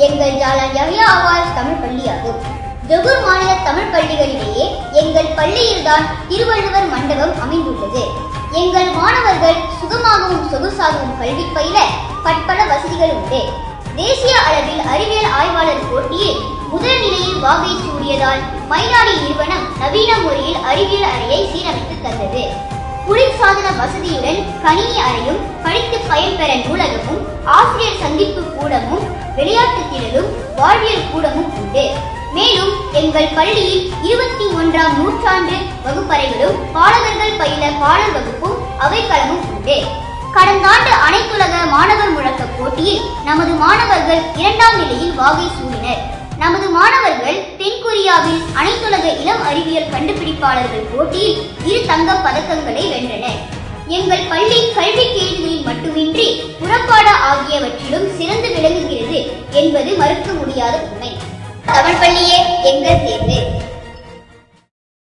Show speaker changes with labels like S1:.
S1: எங்கள் Jalan Yahya Awas Tamil பள்ளியாகும். Johor மாநில தமிழ் பள்ளிகளிலேயே எங்கள் பள்ளியில்தான் திருவள்ளுவர் மண்டபம் அமைந்துள்ளது. எங்கள் மாணவர்கள் சுகமாகவும் சொகுசாகவும் கல்வி பயில பற்பல வசதிகள் உண்டு. தேசிய அளவில் அறிவியல் ஆய்வாளர் போட்டியில் முதல் நிலையில் வாகை சூடியதால் மைனாடி நிறுவனம் நவீன முறையில் அறிவியல் அறையை சீரமைத்து தந்தது. குளிர்சாதன வசதியுடன் கணினி அறையும், படித்து பயன்பெற நூலகமும், ஆசிரியர் சந்திப்பு கூடமும், விளையாட்டு திடலும், வாழ்வியல் கூடமும் உண்டு. மேலும் எங்கள் பள்ளியில் 21ஆம் நூற்றாண்டு வகுப்பறைகளும், பாடகர்கள் பயில பாடல் வகுப்பும், அவைக்களமும் உண்டு. கடந்த ஆண்டு அனைத்துலக மாணவர் முழக்க போட்டியில் நமது மாணவர்கள் 2ஆம் நிலையில் வாகை சூடினர். நமது மாணவர்கள் தென்கொரியாவில் அனைத்துலக இளம் அறிவியல் கண்டுபிடிப்பாளர்கள் போட்டியில் 2 தங்கப் பதக்கங்களை வென்றனர். எங்கள் பள்ளி கல்வி கேள்விகளில் மட்டுமின்றி புறப்பாட ஆகியவற்றிலும் சிறந்து விளங்குகிறது என்பது மறுக்க முடியாத உண்மை. தமிழ் பள்ளியே எங்கள் தேர்வு.